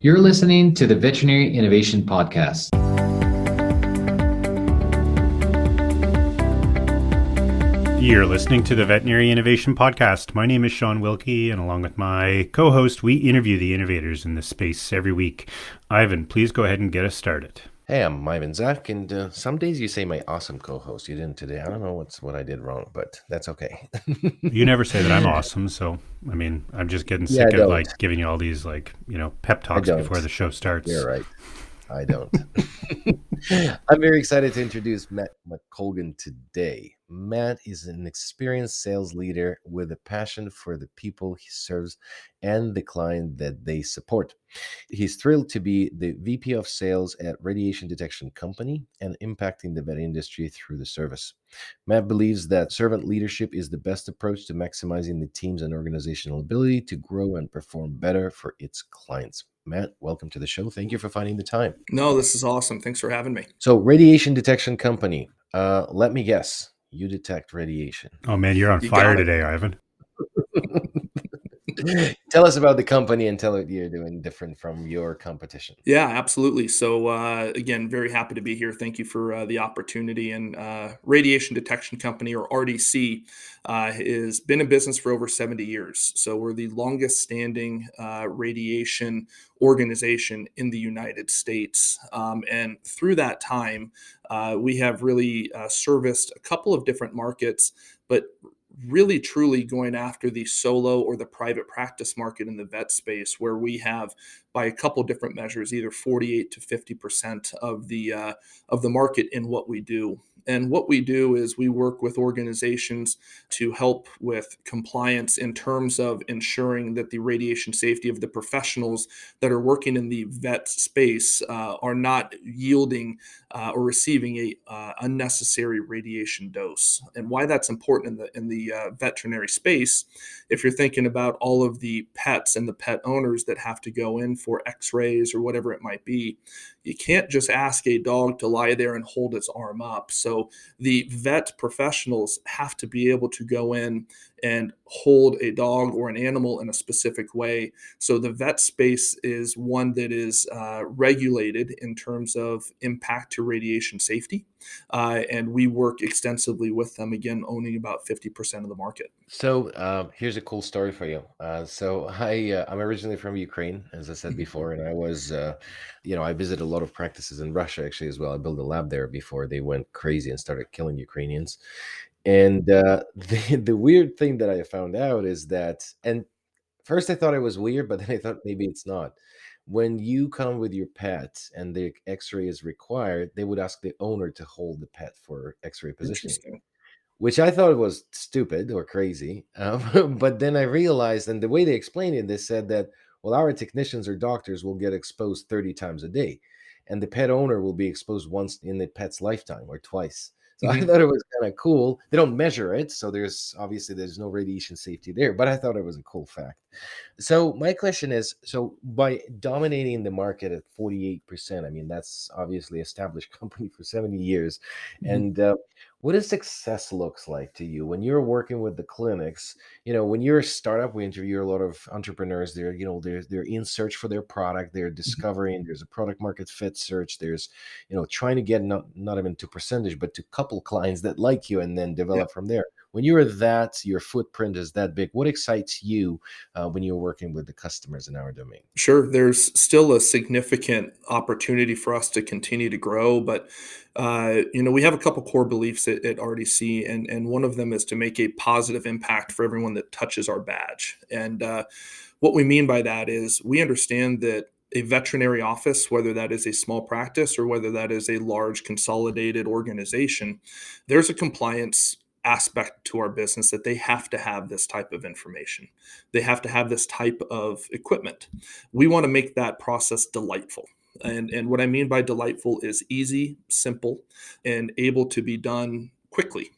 You're listening to the Veterinary Innovation Podcast. You're listening to the Veterinary Innovation Podcast. My name is Shawn Wilkie, and along with my co-host, we interview the innovators in this space every week. Ivan, please go ahead and get us started. Hey, I'm Ivan Zach, and some days you say my awesome co-host. You didn't today. I don't know what I did wrong, but that's okay. You never say that I'm awesome, so I'm just getting Yeah, sick I of don't. giving you all these pep I talks don't. before the show starts. You're right. I don't. I'm very excited to introduce Matt McColgan today. Matt is an experienced sales leader with a passion for the people he serves and the client that they support. He's thrilled to be the VP of Sales at Radiation Detection Company and impacting the vet industry through the service. Matt believes that servant leadership is the best approach to maximizing the team's and organizational ability to grow and perform better for its clients. Matt, welcome to the show. Thank you for finding the time. No, this is awesome. Thanks for having me. So, Radiation Detection Company, let me guess, you detect radiation. Oh man, you're on You fire got it. today, Ivan. Tell us about the company and tell what you're doing different from your competition. Yeah, absolutely. So, again, very happy to be here. Thank you for the opportunity. And Radiation Detection Company, or RDC, has been in business for over 70 years. So we're the longest standing radiation organization in the United States. And through that time, we have really serviced a couple of different markets, but really truly going after the solo or the private practice market in the vet space, where we have, by a couple different measures, either 48 to 50% of the market in what we do. And what we do is we work with organizations to help with compliance in terms of ensuring that the radiation safety of the professionals that are working in the vet space are not yielding or receiving a unnecessary radiation dose. And why that's important in the veterinary space, if you're thinking about all of the pets and the pet owners that have to go in for X-rays or whatever it might be, you can't just ask a dog to lie there and hold its arm up. So the vet professionals have to be able to go in and hold a dog or an animal in a specific way. So the vet space is one that is regulated in terms of impact to radiation safety. And we work extensively with them, again, owning about 50% of the market. So here's a cool story for you. I'm originally from Ukraine, as I said before, and I was, I visited a lot of practices in Russia actually as well. I built a lab there before they went crazy and started killing Ukrainians. And the weird thing that I found out is that, and first I thought it was weird, but then I thought maybe it's not. When you come with your pet and the X-ray is required, they would ask the owner to hold the pet for X-ray positioning, Interesting. which I thought was stupid or crazy. But then I realized, and the way they explained it, they said that, well, our technicians or doctors will get exposed 30 times a day, and the pet owner will be exposed once in the pet's lifetime or twice. So I Mhm. thought it was kind of cool. They don't measure it, so there's no radiation safety there, but I thought it was a cool fact. So my question is, so by dominating the market at 48%, I mean, that's obviously established company for 70 years. Mhm. And what does success looks like to you when you're working with the clinics? When you're a startup, we interview a lot of entrepreneurs. They're in search for their product. They're discovering there's a product market fit search. There's, trying to get not even to percentage, but to couple clients that like you and then Yeah. develop from there. When you're that, your footprint is that big. What excites you when you're working with the customers in our domain? Sure, there's still a significant opportunity for us to continue to grow, but we have a couple core beliefs at RDC, and one of them is to make a positive impact for everyone that touches our badge. And what we mean by that is we understand that a veterinary office, whether that is a small practice or whether that is a large consolidated organization, there's a compliance aspect to our business that they have to have this type of information. They have to have this type of equipment. We want to make that process delightful. And what I mean by delightful is easy, simple, and able to be done quickly.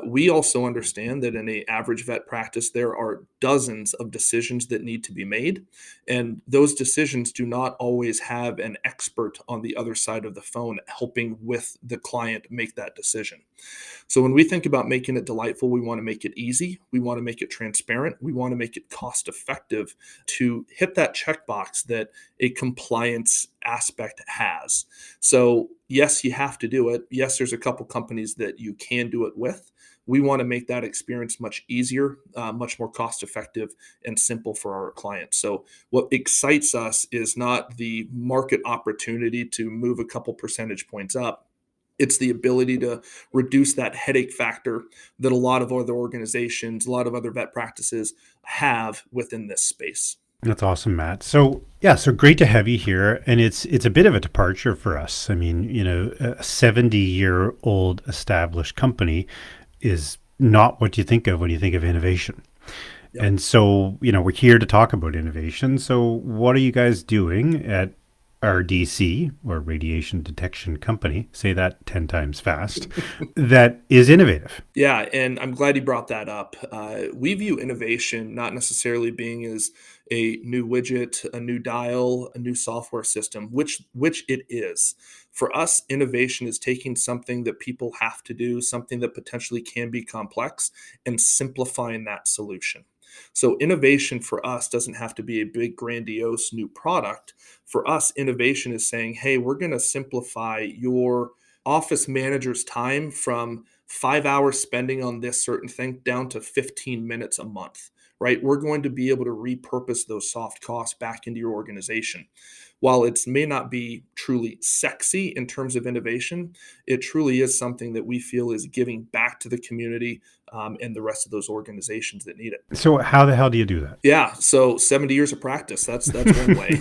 We also understand that in an average vet practice, there are dozens of decisions that need to be made. And those decisions do not always have an expert on the other side of the phone helping with the client make that decision. So when we think about making it delightful, we want to make it easy. We want to make it transparent. We want to make it cost effective to hit that checkbox that a compliance aspect has. So yes, you have to do it. Yes, there's a couple companies that you can do it with. We want to make that experience much easier, much more cost effective and simple for our clients. So what excites us is not the market opportunity to move a couple percentage points up. It's the ability to reduce that headache factor that a lot of other organizations, a lot of other vet practices have within this space. That's awesome, Matt. So yeah, so great to have you here. And it's a bit of a departure for us. I mean, a 70-year-old established company is not what you think of when you think of innovation. Yep. And so, we're here to talk about innovation. So what are you guys doing at RDC, or Radiation Detection Company, say that 10 times fast, that is innovative? Yeah, and I'm glad you brought that up. We view innovation not necessarily being as a new widget, a new dial, a new software system, which it is. For us, innovation is taking something that people have to do, something that potentially can be complex, and simplifying that solution. So innovation for us doesn't have to be a big, grandiose new product. For us, innovation is saying, hey, we're going to simplify your office manager's time from 5 hours spending on this certain thing down to 15 minutes a month, right? We're going to be able to repurpose those soft costs back into your organization. While it may not be truly sexy in terms of innovation, it truly is something that we feel is giving back to the community and the rest of those organizations that need it. So how the hell do you do that? Yeah, so 70 years of practice. That's one way.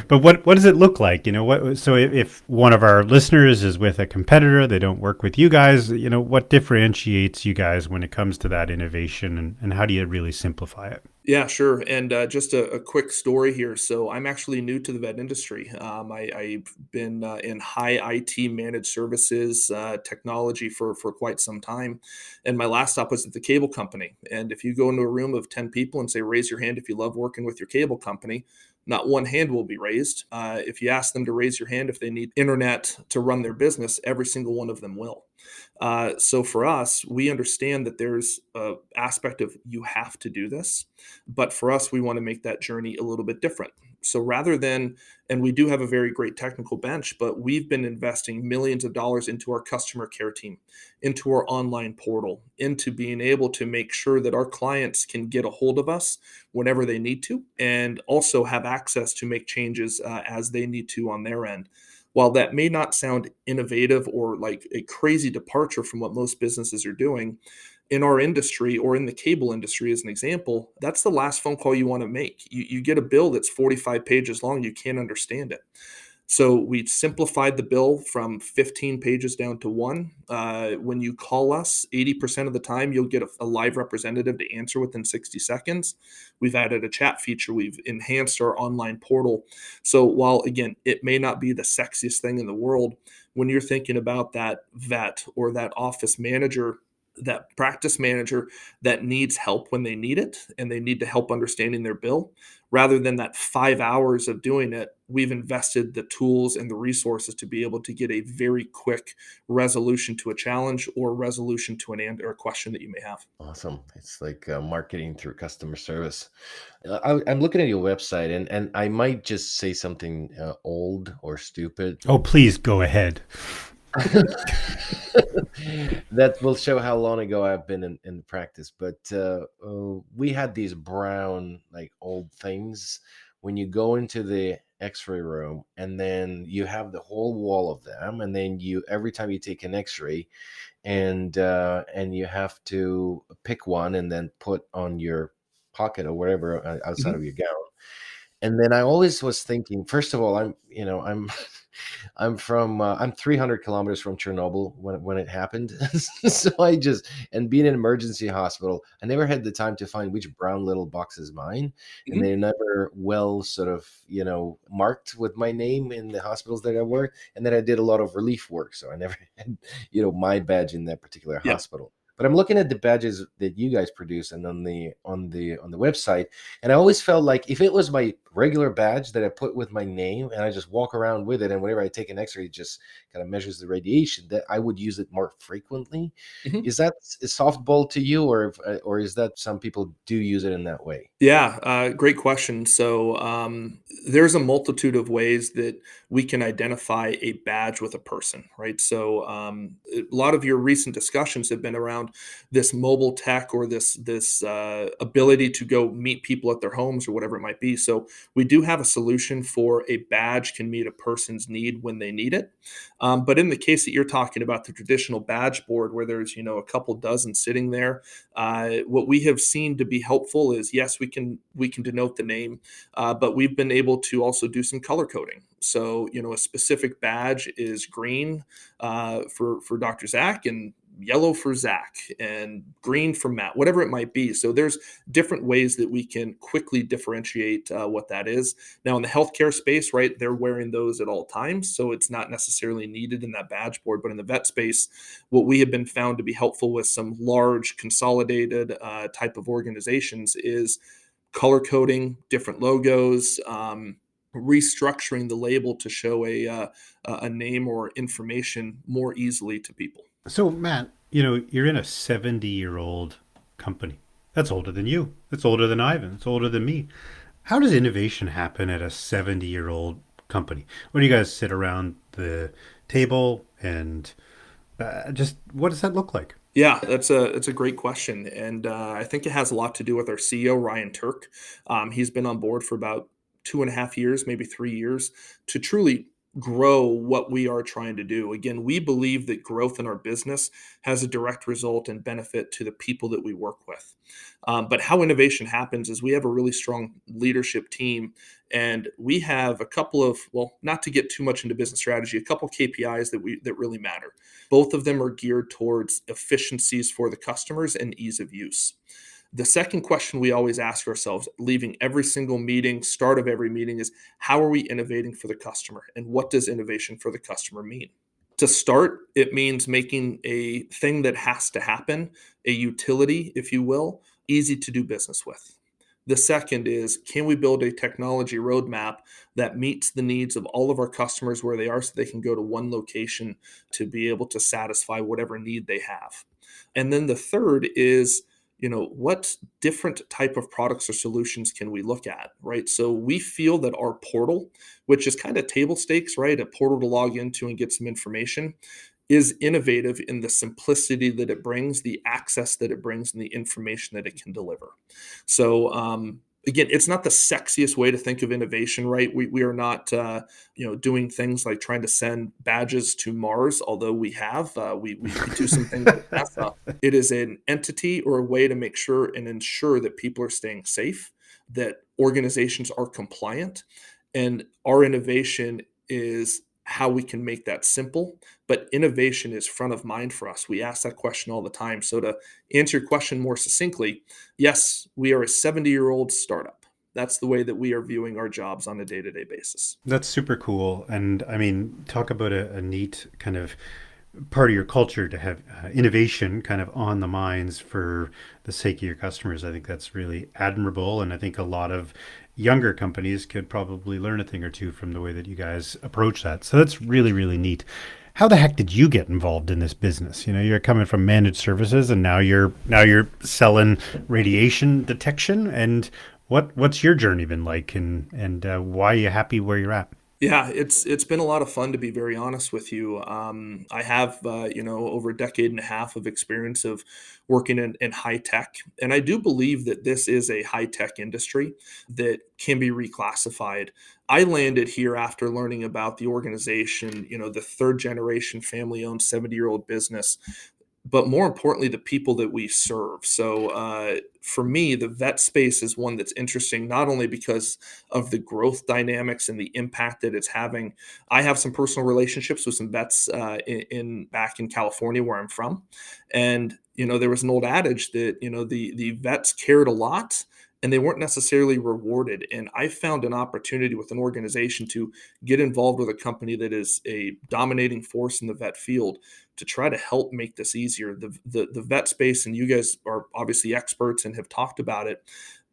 But what does it look like? So if one of our listeners is with a competitor, they don't work with you guys, what differentiates you guys when it comes to that innovation, and how do you really simplify it? Yeah, sure. And just a quick story here. So I'm actually new to the vet industry. I've been in high IT managed services technology for quite some time. And my last stop was at the cable company. And if you go into a room of 10 people and say, raise your hand if you love working with your cable company, not one hand will be raised. If you ask them to raise your hand if they need internet to run their business, every single one of them will. So for us, we understand that there's an aspect of you have to do this, but for us, we want to make that journey a little bit different. So rather than, and we do have a very great technical bench, but we've been investing millions of dollars into our customer care team, into our online portal, into being able to make sure that our clients can get a hold of us whenever they need to, and also have access to make changes as they need to on their end. While that may not sound innovative or like a crazy departure from what most businesses are doing, in our industry or in the cable industry, as an example, that's the last phone call you want to make. You get a bill that's 45 pages long, you can't understand it. So we simplified the bill from 15 pages down to one. When you call us, 80% of the time, you'll get a live representative to answer within 60 seconds. We've added a chat feature. We've enhanced our online portal. So while, again, it may not be the sexiest thing in the world, when you're thinking about that vet or that office manager, that practice manager that needs help when they need it and they need to help understanding their bill, rather than that 5 hours of doing it, we've invested the tools and the resources to be able to get a very quick resolution to a challenge or resolution to or a question that you may have. Awesome. It's like marketing through customer service. I'm looking at your website, and I might just say something old or stupid. Oh, please go ahead. That will show how long ago I've been in practice. But we had these brown, like, old things. When you go into the X-ray room, and then you have the whole wall of them, and then every time you take an X-ray, and you have to pick one and then put on your pocket or wherever outside of your gown. And then I always was thinking, first of all, I'm I'm 300 kilometers from Chernobyl when it happened. So and being in an emergency hospital, I never had the time to find which brown little box is mine, and Mhm. they're never well sort of marked with my name in the hospitals that I worked. And then I did a lot of relief work, so I never had my badge in that particular Yeah. hospital. But I'm looking at the badges that you guys produce and on the website, and I always felt like if it was my regular badge that I put with my name and I just walk around with it, and whenever I take an X-ray, it just kind of measures the radiation, that I would use it more frequently. Mhm. Is that a softball to you, or is that some people do use it in that way? Yeah, great question. So there's a multitude of ways that we can identify a badge with a person, right? So a lot of your recent discussions have been around this mobile tech or this ability to go meet people at their homes or whatever it might be. So we do have a solution for a badge can meet a person's need when they need it. But in the case that you're talking about, the traditional badge board where there's a couple dozen sitting there, what we have seen to be helpful is yes, we can denote the name, but we've been able to also do some color coding. So a specific badge is green for Dr. Zach, and yellow for Zach, and green for Matt, whatever it might be. So there's different ways that we can quickly differentiate what that is. Now in the healthcare space, right, they're wearing those at all times, so it's not necessarily needed in that badge board. But in the vet space, what we have been found to be helpful with some large consolidated type of organizations is color coding different logos, restructuring the label to show a name or information more easily to people. So, Matt, you're in a 70-year-old company. That's older than you. That's older than Ivan. It's older than me. How does innovation happen at a 70-year-old company? When you guys sit around the table and just what does that look like? Yeah, that's a great question, and I think it has a lot to do with our CEO Ryan Turk. He's been on board for about 2.5 years, maybe 3 years, to truly grow what we are trying to do. Again, we believe that growth in our business has a direct result and benefit to the people that we work with. But how innovation happens is we have a really strong leadership team, and we have a couple of, well, not to get too much into business strategy, a couple of KPIs that really matter. Both of them are geared towards efficiencies for the customers and ease of use. The second question we always ask ourselves, leaving every single meeting, start of every meeting, is how are we innovating for the customer? And what does innovation for the customer mean? To start, it means making a thing that has to happen, a utility, if you will, easy to do business with. The second is, can we build a technology roadmap that meets the needs of all of our customers where they are so they can go to one location to be able to satisfy whatever need they have? And then the third is, what different type of products or solutions can we look at, right? So we feel that our portal, which is kind of table stakes, right? A portal to log into and get some information, is innovative in the simplicity that it brings, the access that it brings, and the information that it can deliver. So, again, it's not the sexiest way to think of innovation, right? We are not, doing things like trying to send badges to Mars, although we have. We do some things with NASA. It is an entity or a way to make sure and ensure that people are staying safe, that organizations are compliant, and our innovation is how we can make that simple. But innovation is front of mind for us. We ask that question all the time. So, to answer your question more succinctly, yes, we are a 70-year-old startup. That's the way that we are viewing our jobs on a day to day basis. That's super cool. And I mean, talk about a neat kind of part of your culture to have innovation kind of on the minds for the sake of your customers. I think that's really admirable. And I think a lot of younger companies could probably learn a thing or two from the way that you guys approach that. So that's really, really neat. How the heck did you get involved in this business? You're coming from managed services and now you're selling radiation detection. And what's your journey been like, and why are you happy where you're at? Yeah, it's been a lot of fun, to be very honest with you. I have over a decade and a half of experience of working in high tech, and I do believe that this is a high tech industry that can be reclassified. I landed here after learning about the organization, the third generation family owned 70-year-old business. but more importantly, the people that we serve. So for me, the vet space is one that's interesting, not only because of the growth dynamics and the impact that it's having. I have some personal relationships with some vets back in California, where I'm from, and there was an old adage that the vets cared a lot. And they weren't necessarily rewarded. And I found an opportunity with an organization to get involved with a company that is a dominating force in the vet field to try to help make this easier. The vet space, and you guys are obviously experts and have talked about it,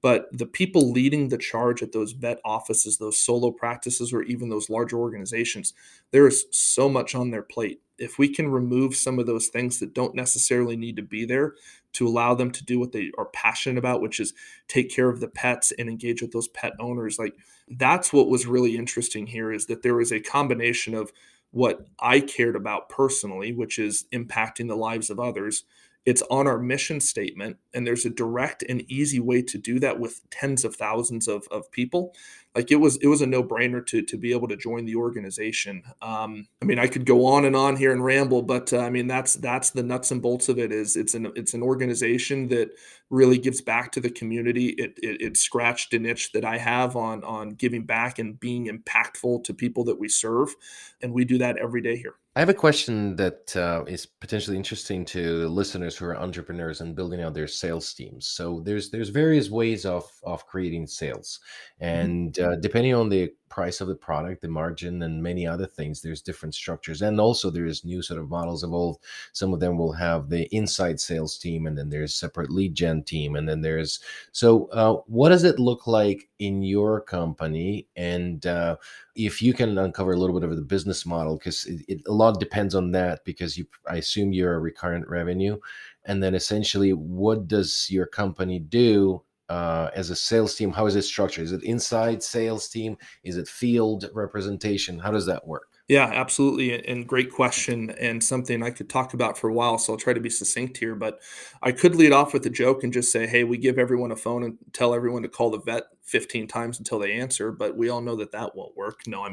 but the people leading the charge at those vet offices, those solo practices, or even those larger organizations, there is so much on their plate. If we can remove some of those things that don't necessarily need to be there to allow them to do what they are passionate about, which is take care of the pets and engage with those pet owners, like that's what was really interesting here, is that there was a combination of what I cared about personally, which is impacting the lives of others. It's on our mission statement, and there's a direct and easy way to do that with tens of thousands of people. Like it was a no brainer to be able to join the organization. I mean, I could go on and on here and ramble, but I mean that's the nuts and bolts of it. Is it's an organization that really gives back to the community. It scratched an itch that I have on giving back and being impactful to people that we serve, and we do that every day here. I have a question that is potentially interesting to listeners who are entrepreneurs and building out their sales teams. So there's various ways of creating sales, Mhm. and depending on the price of the product, the margin, and many other things, there's different structures. And also there's new sort of models evolved. Some of them will have the inside sales team, and then there's separate lead gen team, and then there's what does it look like in your company? And if you can uncover a little bit of the business model, because a lot depends on that, because I assume you're a recurrent revenue, and then essentially what does your company do as a sales team? How is it structured? Is it inside sales team? Is it field representation? How does that work? Yeah, absolutely. And great question, and something I could talk about for a while. So I'll try to be succinct here, but I could lead off with a joke and just say, hey, we give everyone a phone and tell everyone to call the vet 15 times until they answer. But we all know that that won't work. No,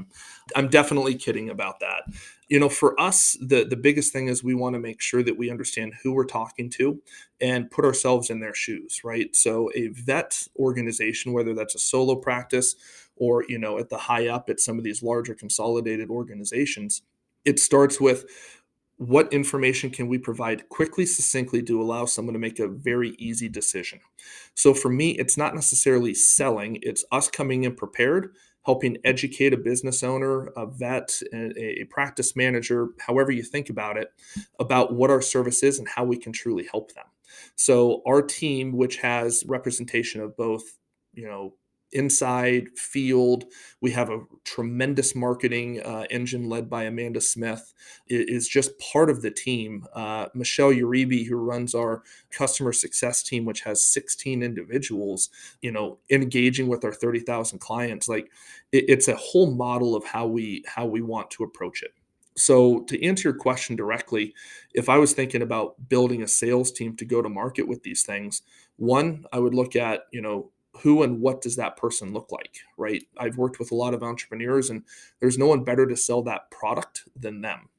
I'm definitely kidding about that. For us, the biggest thing is we want to make sure that we understand who we're talking to and put ourselves in their shoes, right? So a vet organization, whether that's a solo practice or at the high up at some of these larger consolidated organizations, it starts with what information can we provide quickly, succinctly, to allow someone to make a very easy decision. So for me, it's not necessarily selling, it's us coming in prepared, helping educate a business owner, a vet, a practice manager, however you think about it, about what our service is and how we can truly help them. So our team, which has representation of both, you know, inside field, we have a tremendous marketing engine led by Amanda Smith, is just part of the team. Michelle Uribe, who runs our customer success team, which has 16 individuals, engaging with our 30,000 clients. Like it's a whole model of how we want to approach it. So to answer your question directly, if I was thinking about building a sales team to go to market with these things, one, I would look at, who and what does that person look like, right? I've worked with a lot of entrepreneurs, and there's no one better to sell that product than them.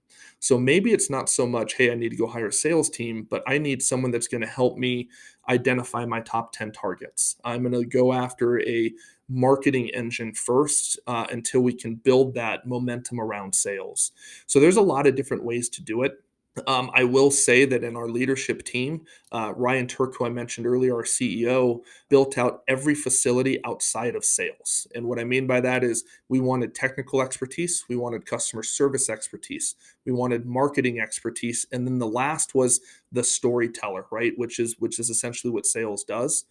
So maybe it's not so much, hey, I need to go hire a sales team, but I need someone that's going to help me identify my top 10 targets. I'm going to go after a marketing engine first until we can build that momentum around sales. So there's a lot of different ways to do it. I will say that in our leadership team, Ryan Turk, who I mentioned earlier, our CEO, built out every facility outside of sales. And what I mean by that is we wanted technical expertise, we wanted customer service expertise, we wanted marketing expertise, and then the last was the storyteller, right? Which is essentially what sales does.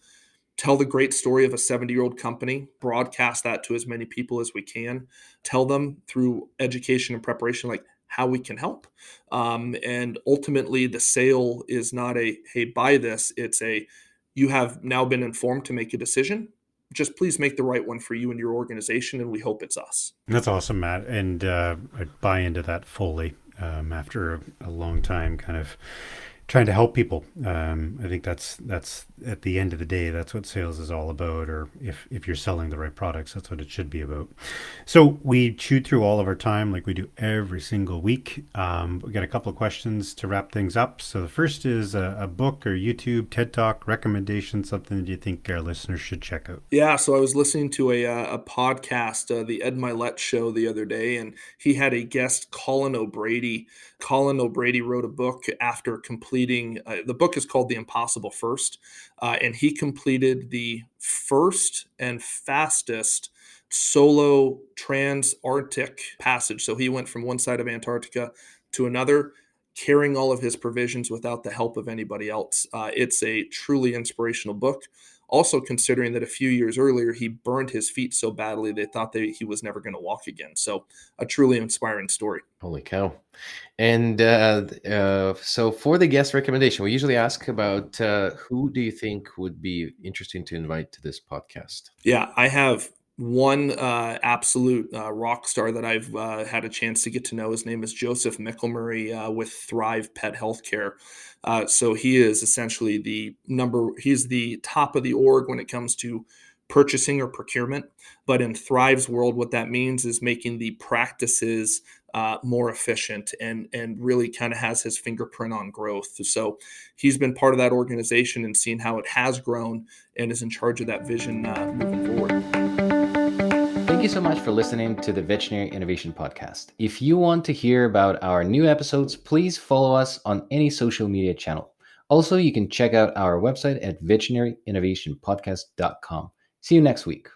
Tell the great story of a 70-year-old company, broadcast that to as many people as we can, tell them through education and preparation, like how we can help. And ultimately, the sale is not a, hey, buy this. It's a, you have now been informed to make a decision. Just please make the right one for you and your organization, and we hope it's us. That's awesome, Matt. And I buy into that fully after a long time kind of trying to help people. I think that's at the end of the day, that's what sales is all about. Or if you're selling the right products, that's what it should be about. So we chewed through all of our time like we do every single week. We got a couple of questions to wrap things up. So the first is a book or YouTube, TED Talk recommendation, something that you think our listeners should check out. Yeah, so I was listening to a podcast, the Ed Milet show the other day, and he had a guest, Colin O'Brady. Colin O'Brady wrote a book after completing, the book is called The Impossible First, and he completed the first and fastest solo trans-Arctic passage. So he went from one side of Antarctica to another, carrying all of his provisions without the help of anybody else. It's a truly inspirational book. Also, considering that a few years earlier, he burned his feet so badly they thought that he was never going to walk again. So, a truly inspiring story. Holy cow. And so for the guest recommendation, we usually ask about who do you think would be interesting to invite to this podcast? Yeah, I have one absolute rock star that I've had a chance to get to know. His name is Joseph Mickelmurray with Thrive Pet Healthcare. So he is essentially he's the top of the org when it comes to purchasing or procurement. But in Thrive's world, what that means is making the practices more efficient and really kind of has his fingerprint on growth. So he's been part of that organization and seen how it has grown and is in charge of that vision moving forward. Thank you so much for listening to the Veterinary Innovation Podcast. If you want to hear about our new episodes, please follow us on any social media channel. Also, you can check out our website at veterinaryinnovationpodcast.com. See you next week.